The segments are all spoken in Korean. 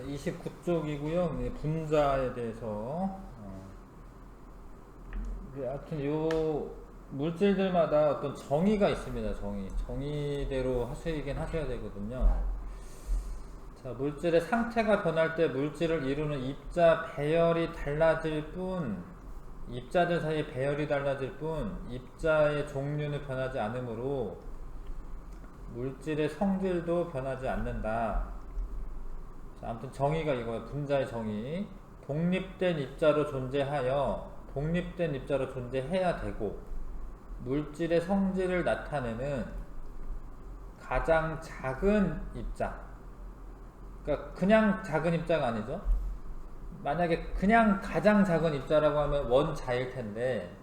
29쪽이고요. 분자에 대해서 하여튼 요 물질들마다 어떤 정의가 있습니다. 정의대로 하시긴 하셔야 되거든요. 자, 물질의 상태가 변할 때 물질을 이루는 입자 배열이 달라질 뿐, 입자들 사이 배열이 달라질 뿐 입자의 종류는 변하지 않으므로 물질의 성질도 변하지 않는다. 자, 아무튼 정의가 이거예요. 분자의 정의. 독립된 입자로 존재해야 되고 물질의 성질을 나타내는 가장 작은 입자, 그러니까 그냥 작은 입자가 아니죠. 만약에 그냥 가장 작은 입자라고 하면 원자일 텐데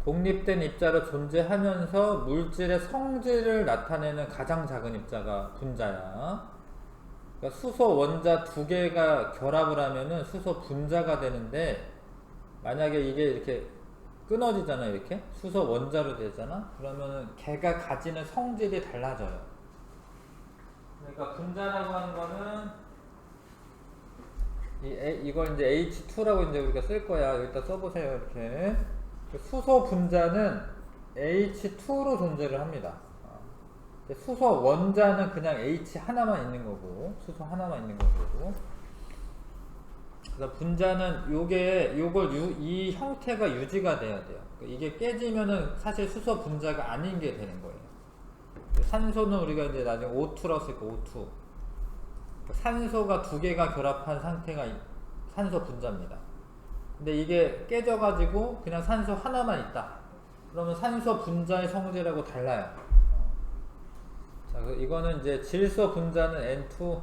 독립된 입자로 존재하면서 물질의 성질을 나타내는 가장 작은 입자가 분자야. 그러니까 수소 원자 두 개가 결합을 하면은 수소 분자가 되는데 만약에 이게 이렇게 끊어지잖아요. 이렇게 수소 원자로 되잖아. 그러면은 걔가 가지는 성질이 달라져요. 그러니까 분자라고 하는 거는 이걸 이제 H2라고 이제 우리가 쓸 거야. 여기다 써보세요. 이렇게 수소 분자는 H2로 존재를 합니다. 수소 원자는 그냥 H 하나만 있는 거고, 수소 하나만 있는 거고. 그래서 분자는 이 형태가 유지가 돼야 돼요. 이게 깨지면은 사실 수소 분자가 아닌 게 되는 거예요. 산소는 우리가 이제 나중에 O2라고 쓸 거, O2. 산소가 두 개가 결합한 상태가 산소 분자입니다. 근데 이게 깨져가지고 그냥 산소 하나만 있다. 그러면 산소 분자의 성질하고 달라요. 자, 이거는 이제 질소 분자는 N2,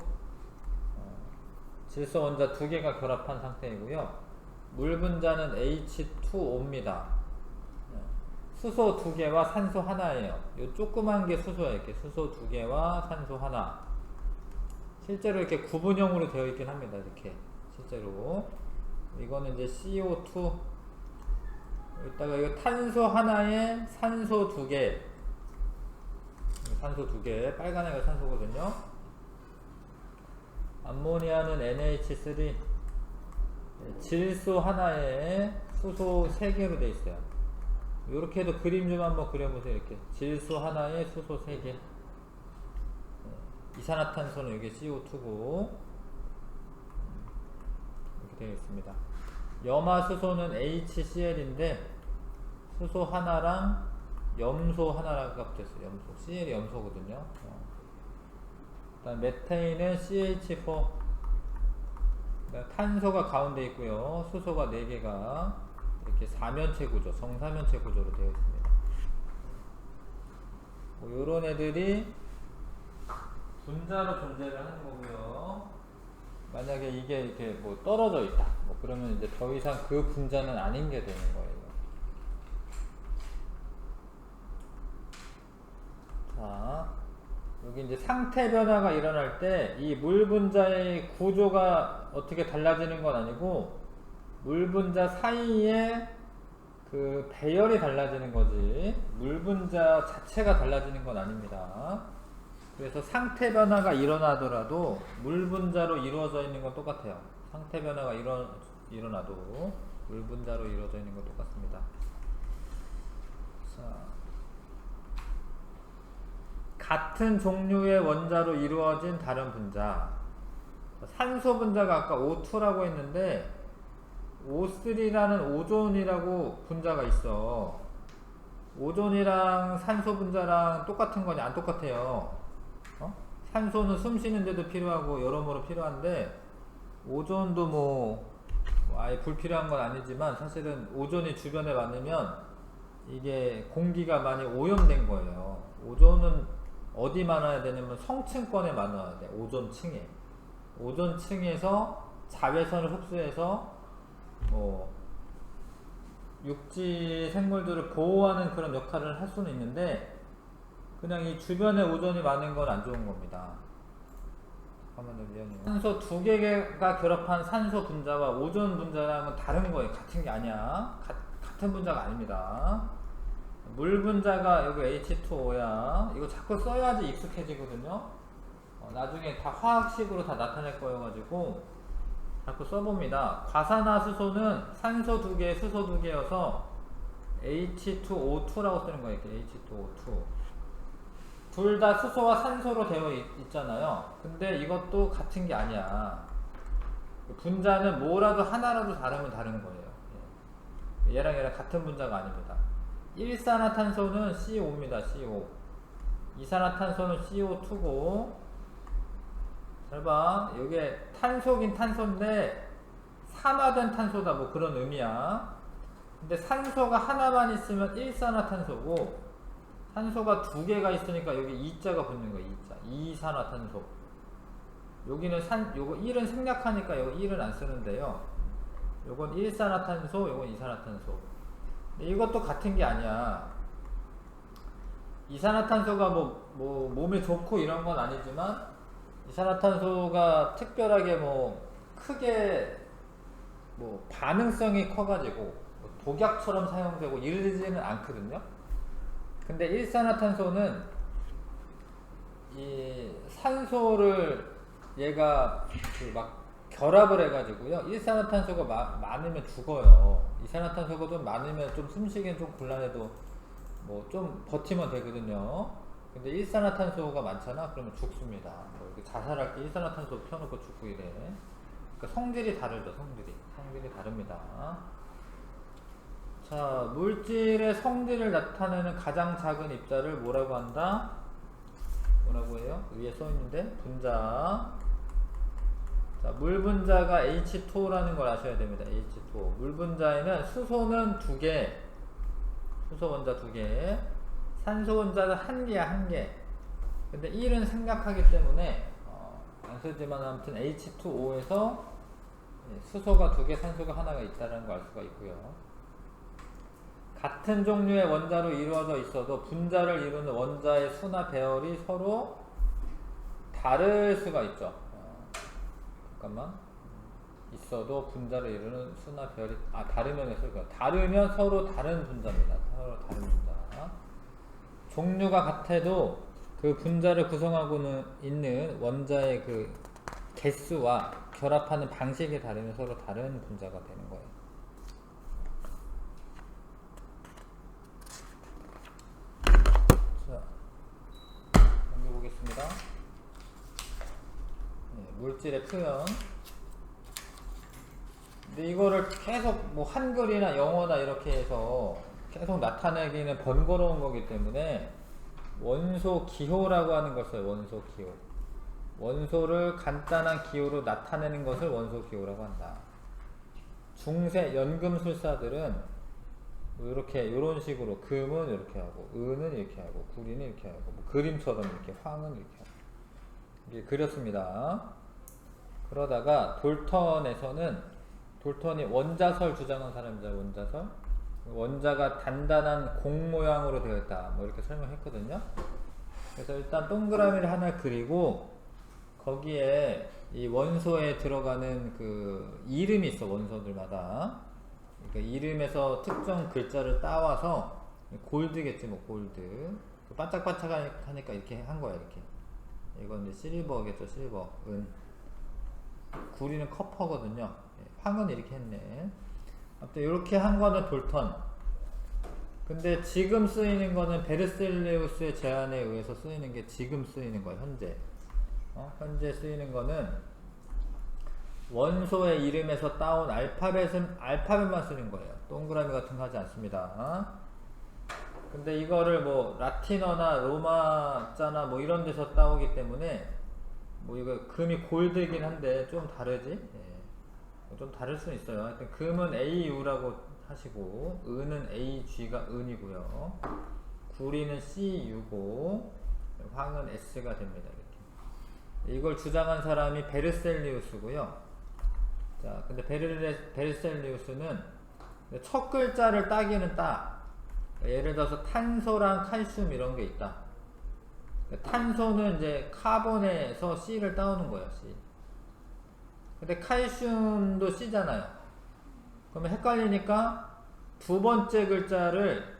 질소 원자 두 개가 결합한 상태이고요. 물 분자는 H2O입니다. 수소 두 개와 산소 하나예요. 요 조그만 게 수소예요. 이렇게 수소 두 개와 산소 하나. 실제로 이렇게 구분형으로 되어 있긴 합니다. 이렇게 실제로. 이거는 이제 CO2. 여기다가 이거 탄소 하나에 산소 두 개. 산소 두 개. 빨간 애가 산소거든요. 암모니아는 NH3. 질소 하나에 수소 세 개로 되어 있어요. 이렇게 해도 그림 좀 한번 그려보세요. 이렇게 질소 하나에 수소 세 개. 이산화탄소는 이게 CO2고 이렇게 되어 있습니다. 염화수소는 HCl인데 수소 하나랑 염소 하나가 붙어있어요. 염소. Cl이 염소거든요. 그다음 메테인은 CH4. 탄소가 가운데 있고요. 수소가 4개가 이렇게 사면체 구조, 정사면체 구조로 되어 있습니다. 요런 애들이 분자로 존재를 하는 거고요. 만약에 이게 이렇게 뭐 떨어져 있다. 그러면 이제 더 이상 그 분자는 아닌 게 되는 거예요. 자, 여기 이제 상태 변화가 일어날 때 이 물 분자의 구조가 어떻게 달라지는 건 아니고 물 분자 사이에 그 배열이 달라지는 거지 물 분자 자체가 달라지는 건 아닙니다. 그래서 상태 변화가 일어나더라도 물 분자로 이루어져 있는 건 똑같아요. 상태 변화가 일어나도 물 분자로 이루어져 있는 건 똑같습니다. 자, 같은 종류의 원자로 이루어진 다른 분자. 산소 분자가 아까 O2라고 했는데 O3라는 오존이라고 분자가 있어. 오존이랑 산소 분자랑 똑같은 거냐? 안 똑같아요. 산소는 숨 쉬는데도 필요하고 여러모로 필요한데 오존도 뭐 아예 불필요한 건 아니지만 사실은 오존이 주변에 많으면 이게 공기가 많이 오염된 거예요. 오존은 어디 많아야 되냐면 성층권에 많아야 돼. 오존층에. 오존층에서 자외선을 흡수해서 육지 생물들을 보호하는 그런 역할을 할 수는 있는데 그냥 이 주변에 오존이 많은 건 안 좋은 겁니다. 잠깐만요, 미안해요. 산소 두 개가 결합한 산소 분자와 오존 분자랑은 다른 거예요. 같은 게 아니야. 같은 분자가 아닙니다. 물 분자가 여기 H2O야. 이거 자꾸 써야지 익숙해지거든요. 나중에 다 화학식으로 다 나타낼 거여가지고 자꾸 써봅니다. 과산화수소는 산소 2개, 수소 2개여서 H2O2라고 쓰는 거예요. 이렇게 H2O2. 둘 다 수소와 산소로 되어 있잖아요. 근데 이것도 같은 게 아니야. 분자는 뭐라도 하나라도 다르면 다른 거예요. 얘랑 얘랑 같은 분자가 아닙니다. 일산화탄소는 CO5입니다. CO. 이산화탄소는 CO2고, 잘 봐. 이게 탄소긴 탄소인데 산화된 탄소다, 뭐 그런 의미야. 근데 산소가 하나만 있으면 일산화탄소고, 산소가 2개가 있으니까 여기 이자가 붙는 거야. 이자. 이산화탄소. 여기는 요거 1은 생략하니까 여기 1은 안 쓰는데요. 요건 일산화탄소, 요건 이산화탄소. 근데 이것도 같은 게 아니야. 이산화탄소가 뭐 몸에 좋고 이런 건 아니지만, 이산화탄소가 특별하게 뭐 크게 뭐 반응성이 커가지고 독약처럼 사용되고 이러지는 않거든요. 근데 일산화탄소는 이 산소를 얘가 막 결합을 해가지고요. 일산화탄소가 많으면 죽어요. 이산화탄소가 좀 많으면 좀 숨쉬기엔 좀 곤란해도 뭐 좀 버티면 되거든요. 근데 일산화탄소가 많잖아? 그러면 죽습니다. 뭐 이렇게 자살할 때 일산화탄소 펴놓고 죽고 이래. 그러니까 성질이 다르죠, 성질이 다릅니다. 자, 물질의 성질을 나타내는 가장 작은 입자를 뭐라고 한다? 뭐라고 해요? 위에 써있는데, 분자. 자, 물 분자가 H2O라는 걸 아셔야 됩니다. H2O. 물 분자에는 수소는 2개, 수소 원자 2개, 산소 원자는 1개야, 1개. 근데 1은 생략하기 때문에 안 쓰지만 아무튼 H2O에서 수소가 2개, 산소가 하나가 있다는 걸 알 수가 있고요. 같은 종류의 원자로 이루어져 있어도 분자를 이루는 원자의 수나 배열이 서로 다를 수가 있죠. 잠깐만. 있어도 분자를 이루는 수나 배열이 다르면 했을까요? 다르면 서로 다른 분자입니다. 서로 다른 분자. 종류가 같아도 그 분자를 구성하고는 있는 원자의 그 개수와 결합하는 방식이 다르면 서로 다른 분자가 되는 거예요. 자, 넘겨보겠습니다. 물질의 표현. 근데 이거를 계속 뭐 한글이나 영어나 이렇게 해서 계속 나타내기는 번거로운 거기 때문에 원소 기호라고 하는 걸 써요. 원소 기호. 원소를 간단한 기호로 나타내는 것을 원소 기호라고 한다. 중세 연금술사들은 뭐 이렇게 이런 식으로 금은 이렇게 하고 은은 이렇게 하고 구리는 이렇게 하고 뭐 그림처럼 이렇게 황은 이렇게 하고 이렇게 그렸습니다. 그러다가 돌턴이 원자설 주장한 사람이죠. 원자가 단단한 공 모양으로 되어 있다. 뭐 이렇게 설명했거든요. 그래서 일단 동그라미를 하나 그리고 거기에 이 원소에 들어가는 그 이름이 있어. 원소들마다. 그러니까 이름에서 특정 글자를 따와서 골드겠지 뭐 골드. 반짝반짝하니까 이렇게 한 거야. 이렇게. 이건 이제 실버겠죠. 실버. 은. 구리는 커퍼거든요. 황은 이렇게 했네. 아무튼 이렇게 한 거는 돌턴. 근데 지금 쓰이는 거는 베르셀레우스의 제안에 의해서 쓰이는 게 지금 쓰이는 거예요. 현재. 현재 쓰이는 거는 원소의 이름에서 따온 알파벳만 쓰는 거예요. 동그라미 같은 거 하지 않습니다. 근데 이거를 뭐 라틴어나 로마자나 뭐 이런 데서 따오기 때문에 뭐 이거 금이 골드이긴 한데 좀 다르지? 좀 다를 수는 있어요. 하여튼 금은 AU라고 하시고 은은 AG가 은이고요. 구리는 CU고 황은 S가 됩니다. 이렇게. 이걸 주장한 사람이 베르셀리우스고요. 자, 근데 베르셀리우스는 첫 글자를 따기는 따. 예를 들어서 탄소랑 칼슘 이런 게 있다. 탄소는 이제 카본에서 C를 따오는 거예요. C. 근데 칼슘도 C잖아요. 그러면 헷갈리니까 두 번째 글자를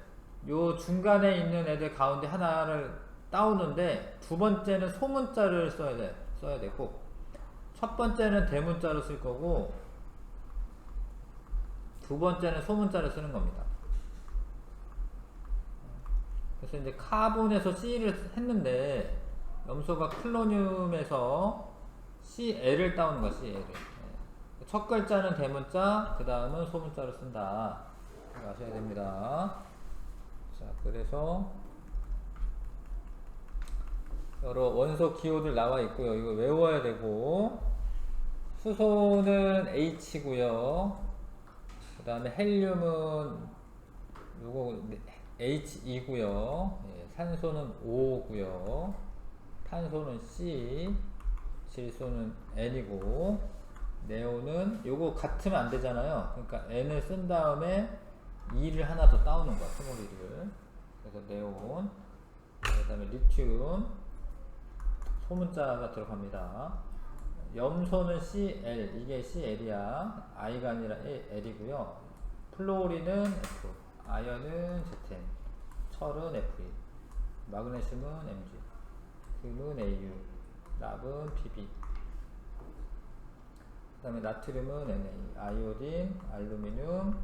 요 중간에 있는 애들 가운데 하나를 따오는데 두 번째는 소문자를 써야 되고 첫 번째는 대문자로 쓸 거고 두 번째는 소문자를 쓰는 겁니다. 그래서 이제 카본에서 C를 했는데 염소가 클로늄에서 CL을 따오는 거야, CL을. 첫 글자는 대문자, 그 다음은 소문자로 쓴다. 이거 아셔야 됩니다. 자, 그래서 여러 원소 기호들 나와 있고요. 이거 외워야 되고, 수소는 H고요. 그 다음에 헬륨은 요거 He2고요. 예, 산소는 O고요. 탄소는 C, 질소는 N이고, 네온은 요거 같으면 안 되잖아요. 그러니까 N을 쓴 다음에 2를 하나 더 따오는 거야, 스몰 2를. 그래서 네온, 그 다음에 리튬, 소문자가 들어갑니다. 염소는 Cl, 이게 Cl이야. I가 아니라 L이고요. 플로리는 F, 아연은 Zn, 철은 Fe, 마그네슘은 Mg, 금은 Au, 납은 Pb, 그 다음에 나트륨은 Na, 아이오딘, 알루미늄,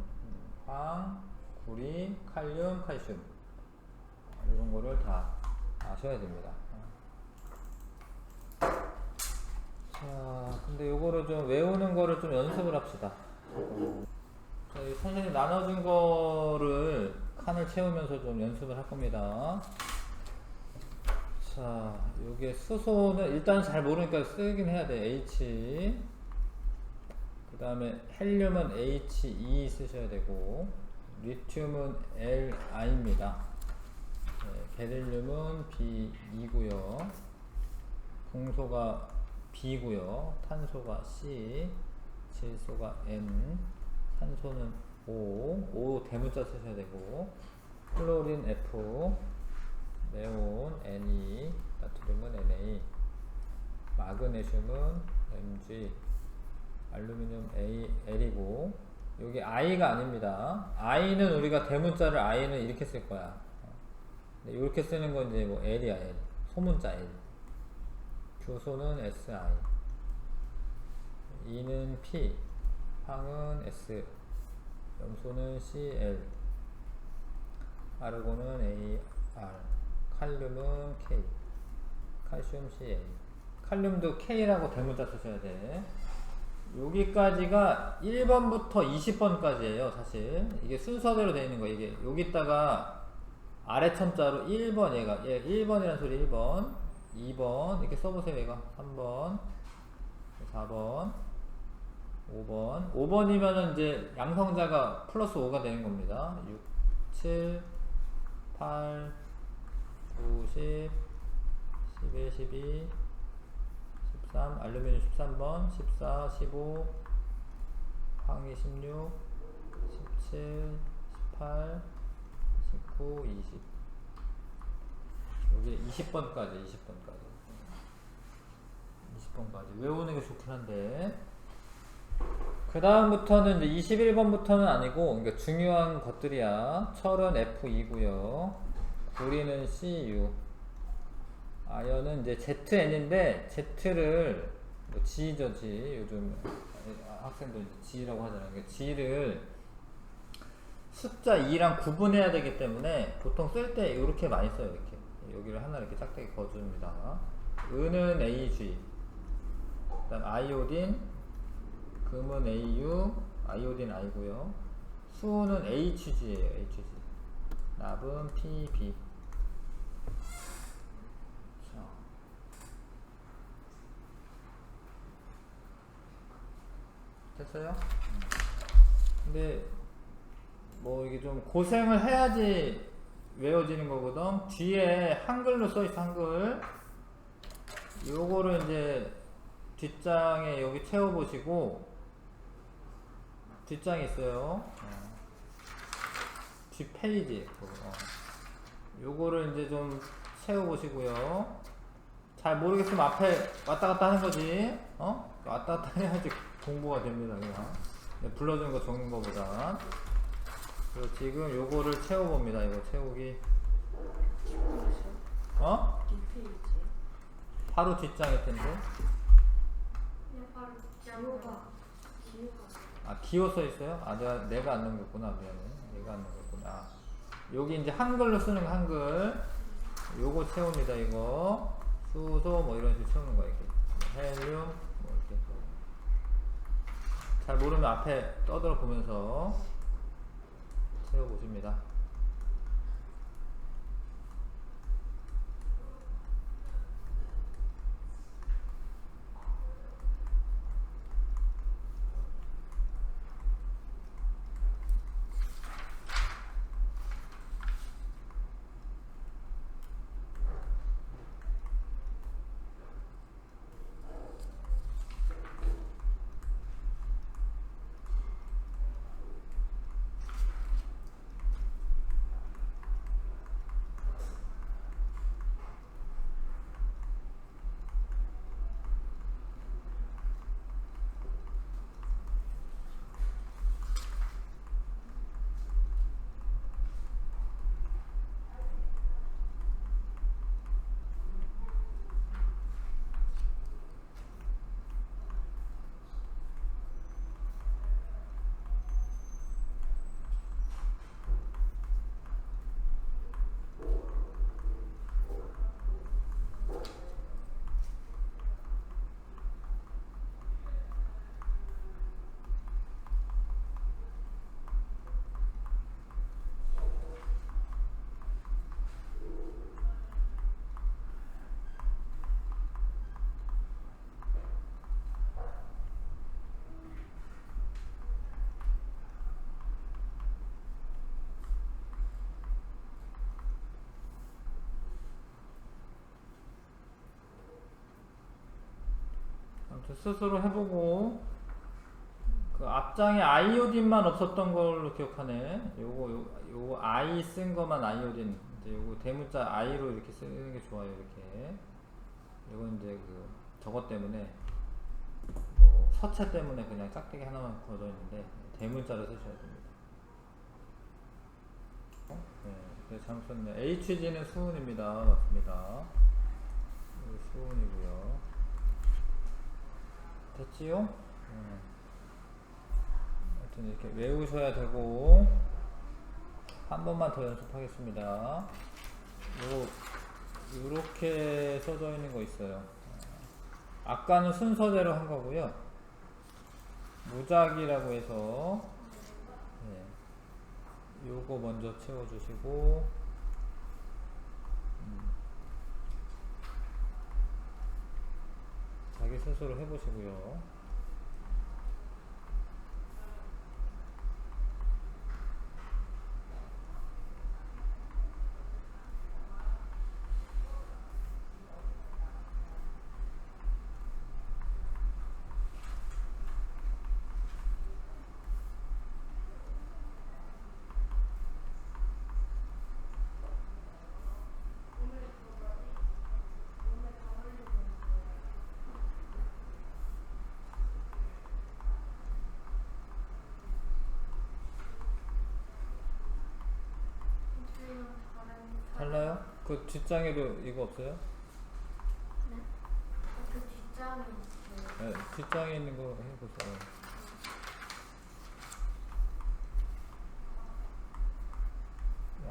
황, 구리, 칼륨, 칼슘, 이런 거를 다 아셔야 됩니다. 자, 근데 요거를 좀 외우는 거를 좀 연습을 합시다. 자, 이 선생님 나눠준 거를 칸을 채우면서 좀 연습을 할 겁니다. 자, 요게 수소는 일단 잘 모르니까 쓰긴 해야 돼. H. 그 다음에 헬륨은 He 쓰셔야 되고, 리튬은 Li입니다. 네, 베릴륨은 B2고요. 공소가 B고요. 탄소가 C, 질소가 N, 산소는 O 대문자 쓰셔야 되고, 플로린 F, 네온 Ne, 나트륨은 Na, 마그네슘은 Mg, 알루미늄 L이고, 여기 I가 아닙니다. I는 우리가 대문자를 I는 이렇게 쓸 거야. 이렇게 쓰는 건 이제 뭐 L이야, L. 소문자 L. 규소는 Si, E는 P, 황은 S, 염소는 Cl, 아르곤은 AR, 칼륨은 K, 칼슘 CA. 칼륨도 K라고 대문자 쓰셔야 돼. 여기까지가 1번부터 20번까지예요, 사실. 이게 순서대로 되어 있는 거예요. 이게 여기다가 아래 첨자로 1번 얘 1번이라는 소리 1번, 2번 이렇게 써보세요. 얘가 3번, 4번, 5번. 5번이면은 이제 양성자가 플러스 5가 되는 겁니다. 6, 7, 8, 9, 10, 11, 12, 13, 알루미늄 13번, 14, 15, 황이 16, 17, 18, 19, 20. 여기 20번까지 20번까지 외우는 게 좋긴 한데, 그 다음부터는 이제 21번부터는 아니고, 그러니까 중요한 것들이야. 철은 F2고요. 구리는 CU, 아연은 이제 ZN인데 Z를 뭐 G죠, G. 요즘 학생들 G라고 하잖아요. 그러니까 G를 숫자 2랑 구분해야 되기 때문에 보통 쓸 때 이렇게 많이 써요. 이렇게 여기를 하나 이렇게 짝짝이 거줍니다. 은은 AG, 그 다음 아이오딘, 금은 AU, 아이오딘 I고요. 수는 HG예요. HG. 납은 PB. 자. 됐어요? 근데 뭐 이게 좀 고생을 해야지 외워지는 거거든. 뒤에 한글로 써있어, 한글. 요거를 이제 뒷장에 여기 채워보시고, 뒷장에 있어요. 뒷페이지. 요거를 이제 좀 채워보시고요. 잘 모르겠으면 앞에 왔다 갔다 하는 거지. 왔다 갔다 해야지 공부가 됩니다, 그냥. 불러주는 거 적는 거보다. 그리고 지금 요거를 채워봅니다. 이거 채우기. 어? 뒷페이지. 바로 뒷장일 텐데. 그냥 바로 기호가 아, 기호 써 있어요? 아, 내가 안 넘겼구나. 미안해. 내가 안 넘겼구나. 아, 여기 이제 한글로 쓰는 거, 한글. 요거 채웁니다, 이거. 수소, 뭐 이런 식으로 채우는 거야, 이렇게. 헬륨, 뭐 이렇게. 잘 모르면 앞에 떠들어 보면서 채워보십니다. 아무튼 스스로 해보고, 그 앞장에 아이오딘만 없었던 걸로 기억하네. 요거 I 쓴 거만 아이오딘. 이제 요거 대문자 I로 이렇게 쓰는 게 좋아요, 이렇게. 이건 이제 저것 때문에, 뭐 서체 때문에 그냥 짝대기 하나만 걸어 있는데, 대문자로 쓰셔야 됩니다. 네, 그래서 잘못 썼네. HG는 수은입니다. 맞습니다. 이거 수은이고요. 됐지요? 하여튼 이렇게 외우셔야 되고, 한 번만 더 연습하겠습니다. 요렇게 써져 있는 거 있어요. 아까는 순서대로 한 거고요. 무작위라고 해서, 네, 요거 먼저 채워주시고, 자기 스스로 해보시고요. 달라요? 그 뒷장에도 이거 없어요? 네? 그 뒷장이 있어요. 네, 뒷장에 있는 거 해보세요.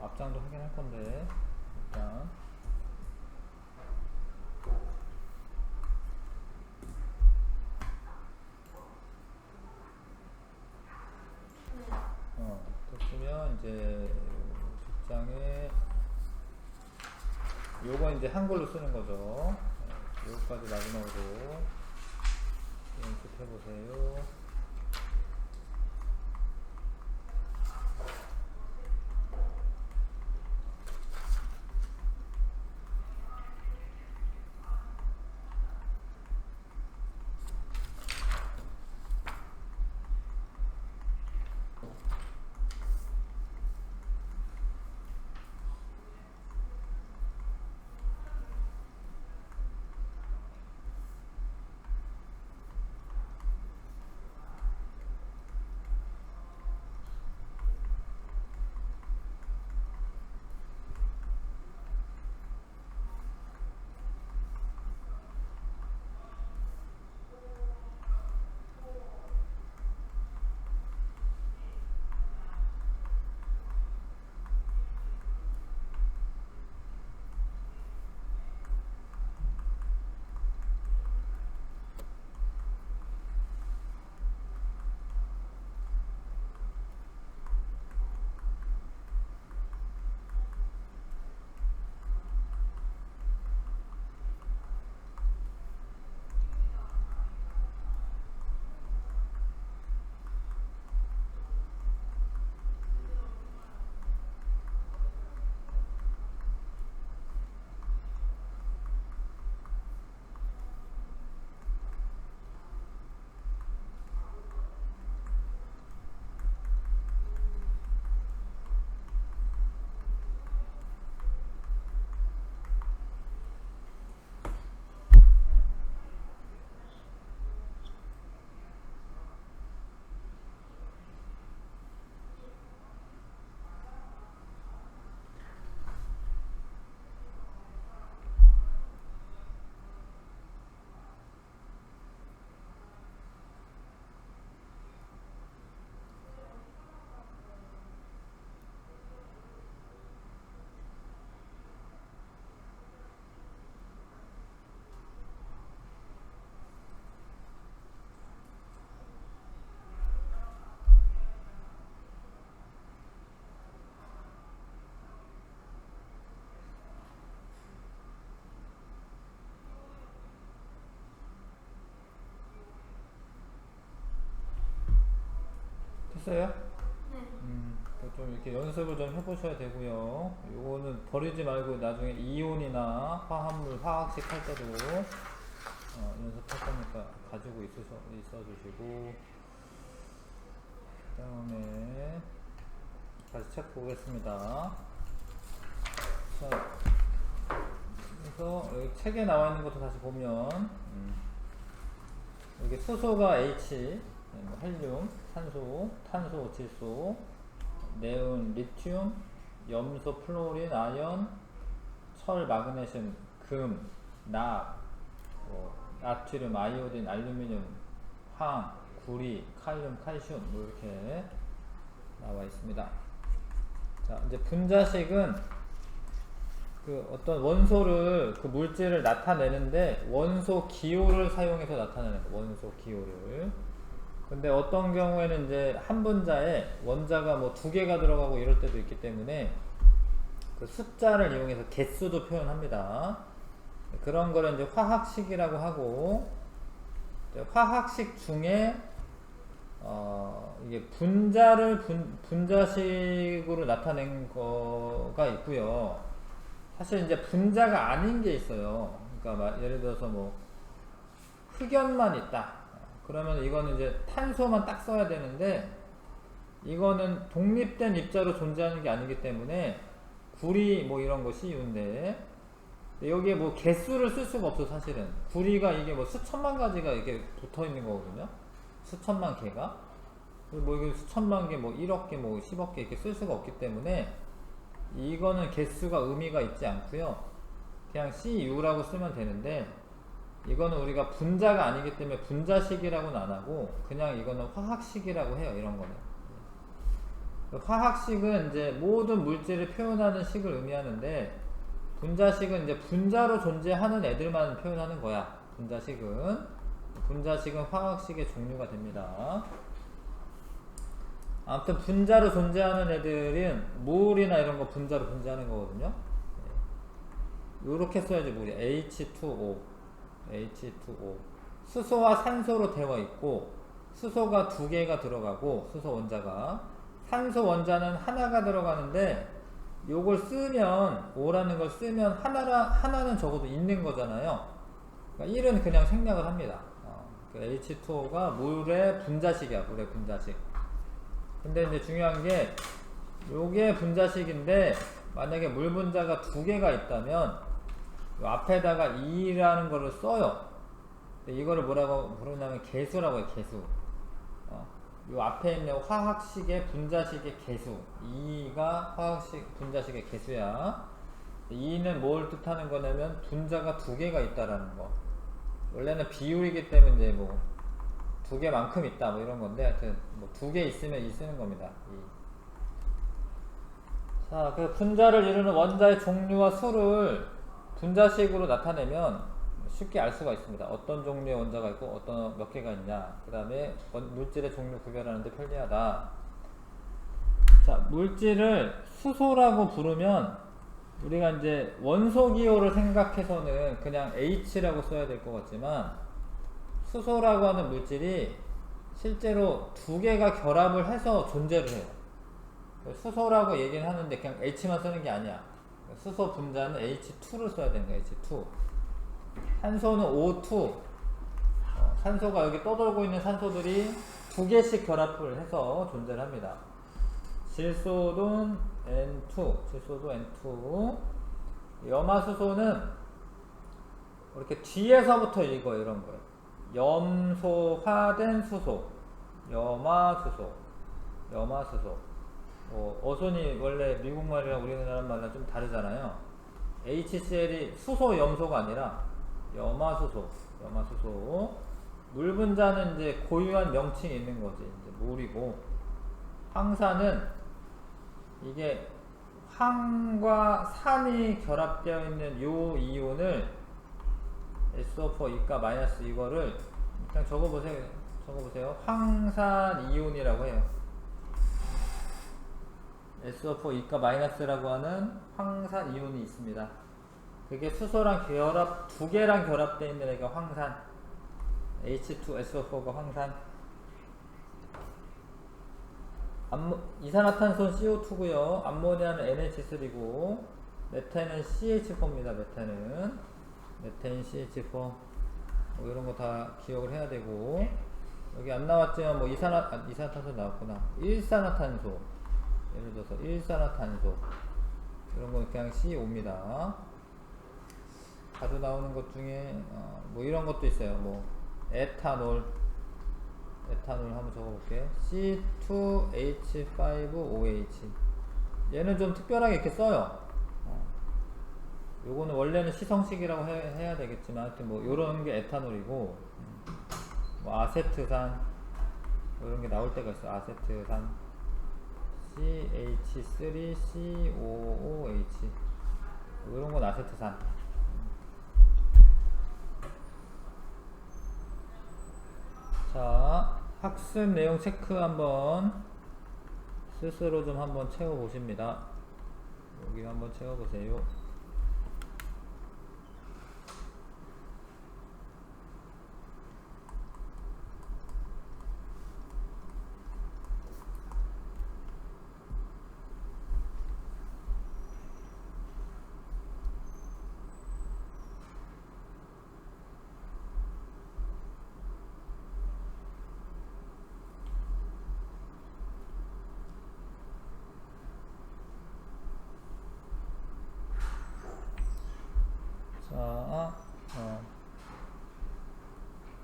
앞장도 확인할 건데, 일단. 됐으면 이제 뒷장에 요거 이제 한글로 쓰는 거죠. 요거까지 마지막으로 연습해 보세요. 했어요? 네. 좀 이렇게 연습을 좀 해보셔야 되고요. 요거는 버리지 말고 나중에 이온이나 화합물, 화학식 할 때도 연습할 거니까 가지고 있어 주시고, 그 다음에 다시 책 보겠습니다. 자, 그래서 여기 책에 나와 있는 것도 다시 보면, 여기 수소가 H, 헬륨, 산소, 탄소, 질소, 네온, 리튬, 염소, 플로린, 아연, 철, 마그네슘, 금, 납, 나트륨, 아이오딘, 알루미늄, 황, 구리, 칼륨, 칼슘 뭐 이렇게 나와 있습니다. 자, 이제 분자식은 그 어떤 원소를 그 물질을 나타내는데 원소 기호를 사용해서 나타내는 거. 원소 기호를. 근데 어떤 경우에는 이제 한 분자에 원자가 뭐 두 개가 들어가고 이럴 때도 있기 때문에 그 숫자를 이용해서 개수도 표현합니다. 그런 거를 이제 화학식이라고 하고, 이제 화학식 중에 이게 분자를 분자식으로 나타낸 거가 있고요. 사실 이제 분자가 아닌 게 있어요. 그러니까 예를 들어서 뭐 흑연만 있다. 그러면 이거는 이제 탄소만 딱 써야 되는데, 이거는 독립된 입자로 존재하는 게 아니기 때문에 구리 뭐 이런 거 CU인데, 여기에 뭐 개수를 쓸 수가 없어. 사실은 구리가 이게 뭐 수천만 가지가 이렇게 붙어 있는 거거든요. 수천만 개가. 뭐 이게 수천만 개, 뭐 1억 개, 뭐 10억 개 이렇게 쓸 수가 없기 때문에 이거는 개수가 의미가 있지 않고요. 그냥 CU라고 쓰면 되는데, 이거는 우리가 분자가 아니기 때문에 분자식이라고는 안 하고 그냥 이거는 화학식이라고 해요. 이런 거는. 화학식은 이제 모든 물질을 표현하는 식을 의미하는데, 분자식은 이제 분자로 존재하는 애들만 표현하는 거야. 분자식은 화학식의 종류가 됩니다. 아무튼 분자로 존재하는 애들은 몰이나 이런 거 분자로 존재하는 거거든요. 요렇게 써야지. 몰이 H2O 수소와 산소로 되어 있고, 수소가 두 개가 들어가고, 수소 원자가, 산소 원자는 하나가 들어가는데, 요걸 쓰면, O라는 걸 쓰면 하나는 적어도 있는 거잖아요. 그러니까 1은 그냥 생략을 합니다. H2O가 물의 분자식이야. 물의 분자식. 근데 이제 중요한 게, 요게 분자식인데 만약에 물 분자가 두 개가 있다면 요 앞에다가 2라는 거를 써요. 근데 이거를 뭐라고 부르냐면 개수라고 해요. 개수. 요 앞에 있는 화학식의 분자식의 개수, 2가 화학식 분자식의 개수야. 2는 뭘 뜻하는 거냐면 분자가 두 개가 있다라는 거. 원래는 비율이기 때문에 이제 뭐 두 개만큼 있다 뭐 이런 건데, 하여튼 뭐 두 개 있으면 2 쓰는 겁니다. 2. 자, 그 분자를 이루는 원자의 종류와 수를 분자식으로 나타내면 쉽게 알 수가 있습니다. 어떤 종류의 원자가 있고 어떤 몇 개가 있냐. 그 다음에 물질의 종류 구별하는데 편리하다. 자, 물질을 수소라고 부르면 우리가 이제 원소 기호를 생각해서는 그냥 H라고 써야 될 것 같지만, 수소라고 하는 물질이 실제로 두 개가 결합을 해서 존재를 해요. 수소라고 얘기는 하는데 그냥 H만 쓰는 게 아니야. 수소 분자는 H2를 써야 되는 거야. H2. 산소는 O2. 산소가 여기 떠돌고 있는 산소들이 두 개씩 결합을 해서 존재를 합니다. 질소는 N2. 염화수소는 이렇게 뒤에서부터 읽어. 이런 거예요. 염소화된 수소, 염화수소. 어순이 원래 미국말이랑 우리나라 말이랑 좀 다르잖아요. HCl이 수소 염소가 아니라 염화수소. 물 분자는 이제 고유한 명칭이 있는 거지. 이제 물이고, 황산은 이게 황과 산이 결합되어 있는 요 이온을 SO4 이가 마이너스 이거를 그냥 적어보세요. 황산 이온이라고 해요. SO4 이가 마이너스라고 하는 황산 이온이 있습니다. 그게 수소랑 두 개랑 결합되어 있는 애가 황산. H2SO4가 황산. 이산화탄소는 CO2고요. 암모니아는 NH3고 메탄은 CH4입니다. 메탄 CH4 뭐 이런 거 다 기억을 해야 되고 여기 안 나왔지만 뭐 이산화탄소 나왔구나. 일산화탄소 예를 들어서 일산화탄소 이런 건 그냥 CO5입니다. 자주 나오는 것 중에 뭐 이런 것도 있어요. 뭐 에탄올 한번 적어볼게. C2H5OH 얘는 좀 특별하게 이렇게 써요. 요거는 원래는 시성식이라고 해야 되겠지만 하여튼 뭐 요런 게 에탄올이고 뭐 아세트산 이런 게 나올 때가 있어. 아세트산 CH3COOH 이런 건 아세트산. 자, 학습 내용 체크 한번 스스로 좀 한번 채워 보십니다. 여기 한번 채워 보세요. 자,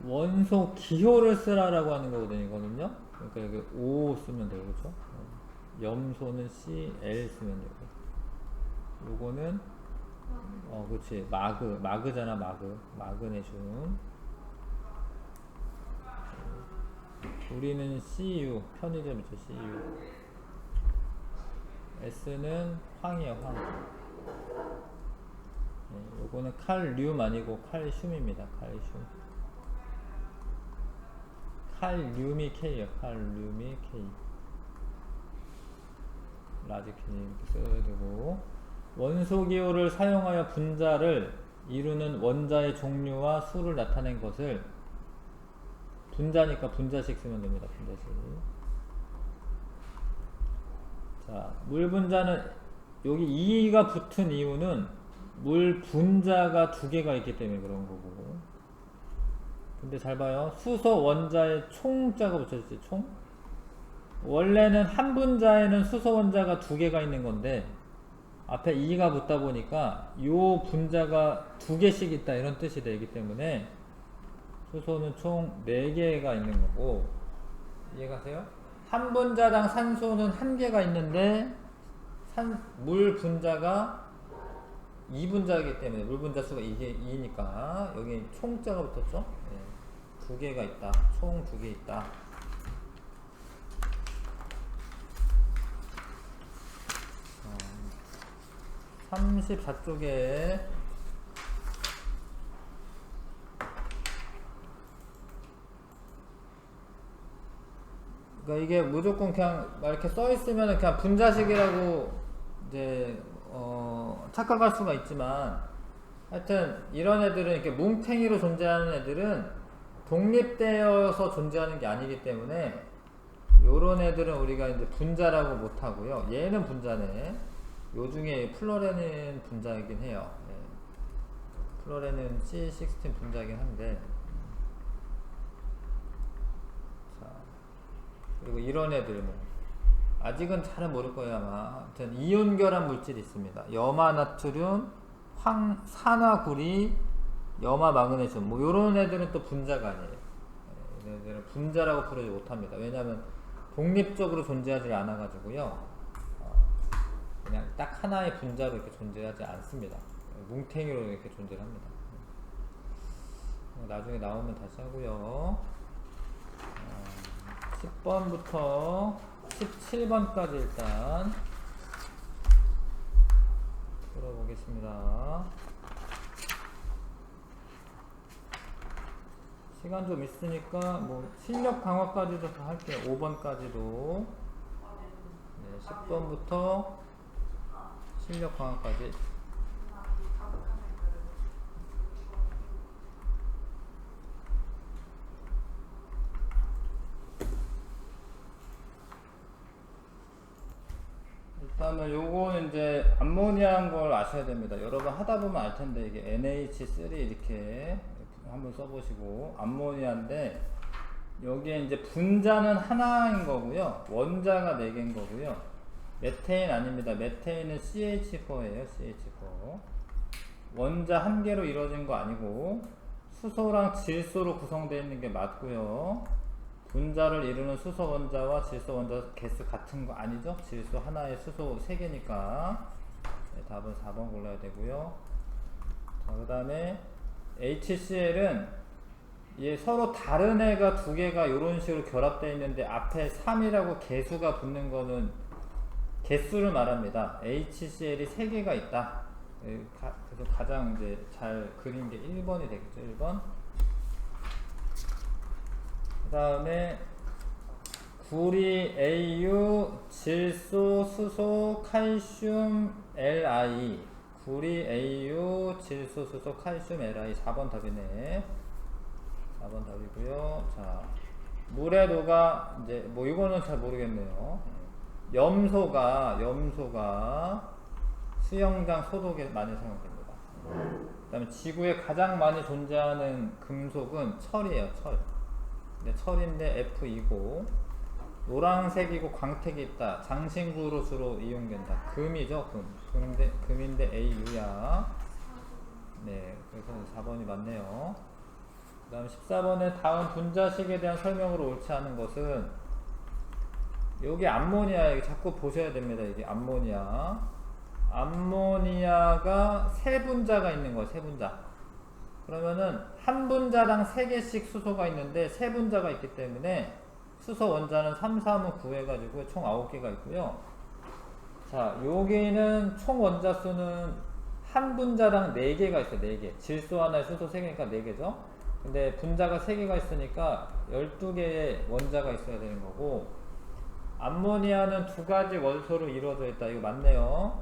원소 기호를 쓰라라고 하는 거거든요. 그러니까 여기 O 쓰면 되고, 그렇죠? 염소는 CL 쓰면 되고, 요거는 그렇지, 마그잖아, 마그네슘. 우리는 CU, 편의점이죠, CU. S는 황이에요, 황. 요거는 칼륨 아니고 칼슘입니다. 칼륨이 K예요. 칼륨이 K. 라지 K 이렇게 써야 되고 원소 기호를 사용하여 분자를 이루는 원자의 종류와 수를 나타낸 것을 분자니까 분자식 쓰면 됩니다. 분자식. 자, 물 분자는 여기 2가 붙은 이유는 물 분자가 2개가 있기 때문에 그런 거고. 근데 잘 봐요. 수소 원자에 총자가 붙여졌지. 총. 원래는 한 분자에는 수소 원자가 2개가 있는 건데 앞에 2가 붙다 보니까 요 분자가 2개씩 있다 이런 뜻이 되기 때문에 수소는 총 4개가 있는 거고. 이해가세요? 한 분자당 산소는 1개가 있는데 물 분자가 2분자이기 때문에 물 분자 수가 이게 2니까 여기 총자가 붙었죠? 네. 2개가 있다. 총 2개 있다. 34쪽에 그러니까 이게 무조건 그냥 이렇게 써 있으면 그냥 분자식이라고 이제 착각할 수가 있지만 하여튼 이런 애들은 이렇게 뭉탱이로 존재하는 애들은 독립되어서 존재하는 게 아니기 때문에 요런 애들은 우리가 이제 분자라고 못하고요. 얘는 분자네. 요 중에 플로레는 분자이긴 해요. 네. 플로레는 C16 분자이긴 한데 자, 그리고 이런 애들 뭐 아직은 잘은 모를 거예요 아마. 아무튼 이온결합 물질이 있습니다. 염화나트륨, 산화구리, 염화마그네슘 뭐 요런 애들은 또 분자가 아니에요. 얘네들은 분자라고 부르지 못합니다. 왜냐하면 독립적으로 존재하지 않아 가지고요. 그냥 딱 하나의 분자로 이렇게 존재하지 않습니다. 뭉탱이로 이렇게 존재합니다. 나중에 나오면 다시 하고요. 10번부터 17번까지 일단 풀어보겠습니다. 시간 좀 있으니까 뭐 실력 강화까지도 다 할게요. 5번까지도. 네, 10번부터 실력 강화까지. 그다음에 요거는 이제 암모니아인 걸 아셔야 됩니다. 여러 번 하다 보면 알 텐데 이게 NH3 이렇게 한번 써보시고 암모니아인데 여기에 이제 분자는 하나인 거고요. 원자가 4개인 거고요. 메테인 아닙니다. 메테인은 CH4예요. CH4. 원자 한 개로 이루어진 거 아니고 수소랑 질소로 구성되어 있는 게 맞고요. 분자를 이루는 수소 원자와 질소 원자 개수 같은 거 아니죠? 질소 하나에 수소 3개니까 네, 답은 4번 골라야 되고요. 자, 그 다음에 HCl은 얘 서로 다른 애가 2개가 이런 식으로 결합되어 있는데 앞에 3이라고 개수가 붙는 거는 개수를 말합니다. HCl이 3개가 있다. 그래서 가장 이제 잘 그린 게 1번이 되겠죠. 1번. 그 다음에 구리 AU, 질소, 수소, 칼슘, Li. 구리 AU, 질소, 수소, 칼슘, Li. 4번 답이네. 4번 답이고요. 자, 물의 도가 이제 뭐 이거는 잘 모르겠네요. 염소가 수영장 소독에 많이 사용됩니다. 그 다음에 지구에 가장 많이 존재하는 금속은 철이에요. 철. 근데 철인데 F2고 노란색이고 광택이 있다. 장신구로 주로 이용된다. 금이죠. 금인데 AU야. 네, 그래서 4번이 맞네요. 그 다음 14번에 다음 분자식에 대한 설명으로 옳지 않은 것은 여기 암모니아 자꾸 보셔야 됩니다. 이게 암모니아가 3분자가 있는 거예요. 3분자. 그러면은 한 분자당 3개씩 수소가 있는데 3분자가 있기 때문에 수소 원자는 3, 3은 9 해가지고 총 9개가 있고요. 자, 여기는 총 원자 수는 한 분자당 4개가 있어요. 4개. 질소 하나에 수소 3개니까 4개죠. 근데 분자가 3개가 있으니까 12개의 원자가 있어야 되는 거고, 암모니아는 2가지 원소로 이루어져 있다. 이거 맞네요.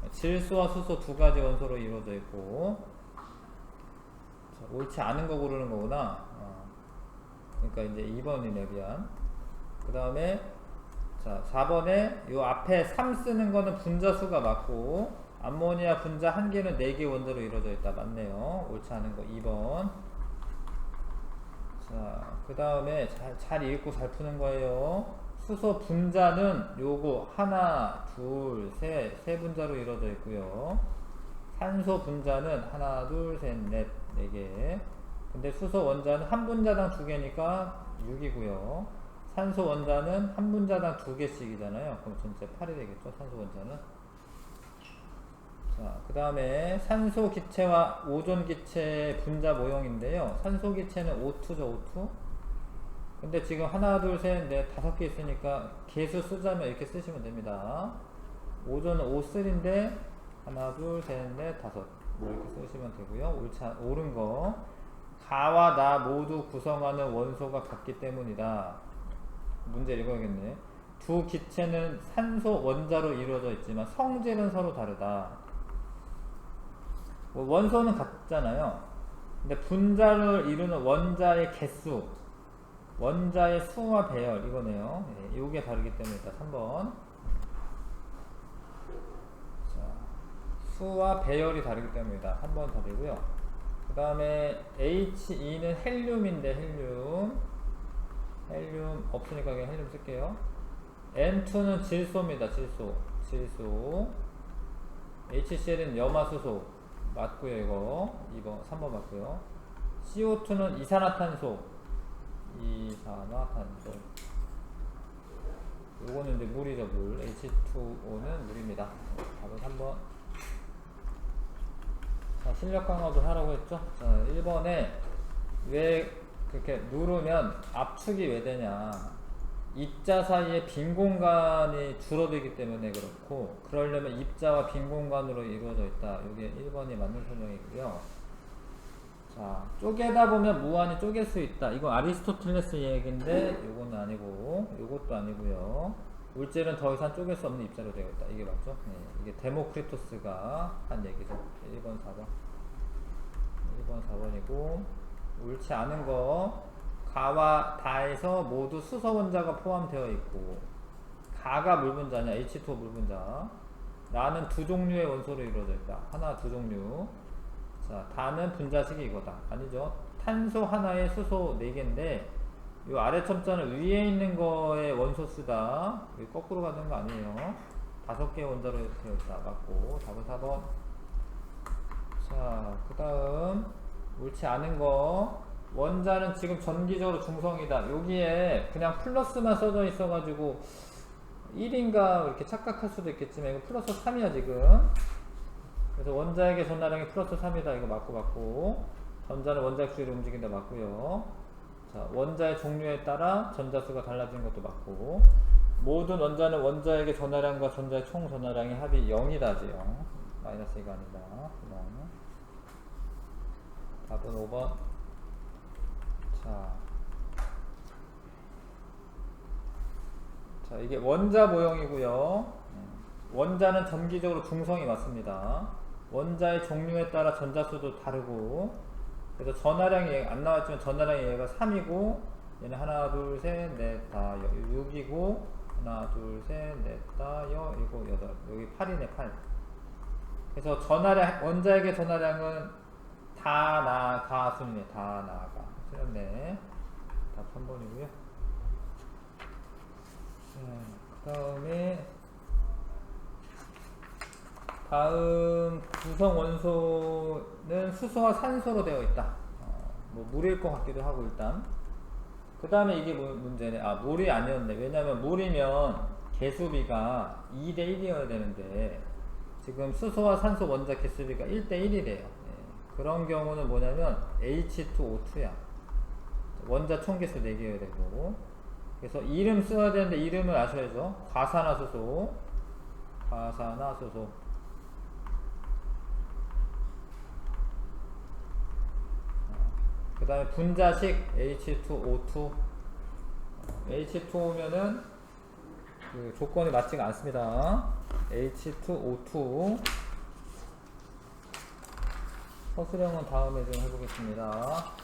질소와 수소 2가지 원소로 이루어져 있고. 자, 옳지 않은 거 고르는 거구나. 그러니까 이제 2번이네, 미안. 그 다음에 자 4번에 요 앞에 3 쓰는 거는 분자 수가 맞고, 암모니아 분자 1개는 4개 원자로 이루어져 있다. 맞네요. 옳지 않은 거 2번. 자, 그 다음에 잘 읽고 잘 푸는 거예요. 수소 분자는 요거 하나, 둘, 셋, 3분자로 이루어져 있고요. 산소 분자는 하나, 둘, 셋, 넷, 4개. 근데 수소 원자는 한 분자당 2개니까 6이고요. 산소 원자는 한 분자당 2개씩이잖아요. 그럼 전체 8이 되겠죠. 산소 원자는. 자, 그 다음에 산소 기체와 오존 기체의 분자 모형인데요. 산소 기체는 O2죠, O2. 근데 지금 하나, 둘, 셋, 넷, 5개 있으니까 개수 쓰자면 이렇게 쓰시면 됩니다. 오존은 O3인데 하나, 둘, 셋, 넷, 5. 뭐 이렇게 쓰시면 되고요. 옳은 거. 가와 나 모두 구성하는 원소가 같기 때문이다. 문제 읽어야겠네. 두 기체는 산소 원자로 이루어져 있지만 성질은 서로 다르다. 뭐 원소는 같잖아요. 근데 분자를 이루는 원자의 개수, 원자의 수와 배열, 이거네요. 네, 이게 다르기 때문이다. 3번. 자, 수와 배열이 다르기 때문이다. 3번 답이고요. 그 다음에 He2는 헬륨인데 헬륨 없으니까 그냥 헬륨 쓸게요. N2는 질소입니다. 질소. HCl은 염화수소 맞고요. 이거 2번 3번 맞고요. CO2는 이산화탄소. 요거는 이제 물이죠. 물. H2O는 물입니다. 답은 3번. 자, 실력 강화도 하라고 했죠. 자, 1번에 왜 그렇게 누르면 압축이 왜 되냐. 입자 사이에 빈 공간이 줄어들기 때문에 그렇고, 그러려면 입자와 빈 공간으로 이루어져 있다. 이게 1번이 맞는 설명이고요. 자, 쪼개다 보면 무한히 쪼갤 수 있다. 이건 아리스토텔레스 얘기인데 요거는 아니고, 요것도 아니고요. 물질은 더 이상 쪼갤 수 없는 입자로 되어 있다. 이게 맞죠? 네, 이게 데모크리토스가 한 얘기죠. 1번 4번 1번 4번이고, 옳지 않은 거, 가와 다에서 모두 수소 원자가 포함되어 있고, 가가 물 분자냐, H2O 물 분자. 나는 두 종류의 원소로 이루어져 있다. 하나, 두 종류. 자, 다는 분자식이 이거다. 아니죠. 탄소 하나에 수소 4개인데, 이 아래 첨자는 위에 있는 거에 원소 쓰다. 이게 거꾸로 가는 거 아니에요. 5개의 원자로 되어 있다. 맞고. 답은 4번. 자, 그 다음. 옳지 않은 거. 원자는 지금 전기적으로 중성이다. 여기에 그냥 플러스만 써져 있어가지고 1인가 이렇게 착각할 수도 있겠지만 이거 플러스 3이야 지금. 그래서 원자에게 전하량이 플러스 3이다. 이거 맞고. 전자는 원자의 주위로 움직인다. 맞고요. 자, 원자의 종류에 따라 전자수가 달라지는 것도 맞고, 모든 원자는 원자에게 전하량과 전자의 총 전하량의 합이 0이다지. 0. 마이너스 2가 아니다. 그냥. 답은 5번. 자, 이게 원자 모형이고요. 원자는 전기적으로 중성이 맞습니다. 원자의 종류에 따라 전자수도 다르고, 그래서 전하량이 안 나왔지만 전하량이 얘가 3이고, 얘는 하나, 둘, 셋, 넷, 다 6이고, 하나, 둘, 셋, 넷, 다 7, 8. 여기 8이네, 8. 그래서 전하량, 원자에게 전하량은 다 나가 순이네. 다 나가. 틀렸네. 답 3번이고요. 다음 구성 원소는 수소와 산소로 되어 있다. 뭐 물일 것 같기도 하고 일단. 그 다음에 이게 문제네. 아, 물이 아니었네. 왜냐면 물이면 개수비가 2대1이어야 되는데 지금 수소와 산소 원자 개수비가 1대1이래요. 그런 경우는 뭐냐면 H2O2야. 원자 총개수 4개여야 되고, 그래서 이름 써야 되는데 이름을 아셔야죠. 과산화수소. 그 다음에 분자식 H2O2. H2O면은 그 조건이 맞지가 않습니다. H2O2. 허수령은 다음에 좀 해보겠습니다.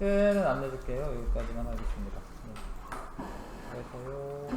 숙제는 안 내줄게요. 여기까지만 하겠습니다. 네. 그래서요.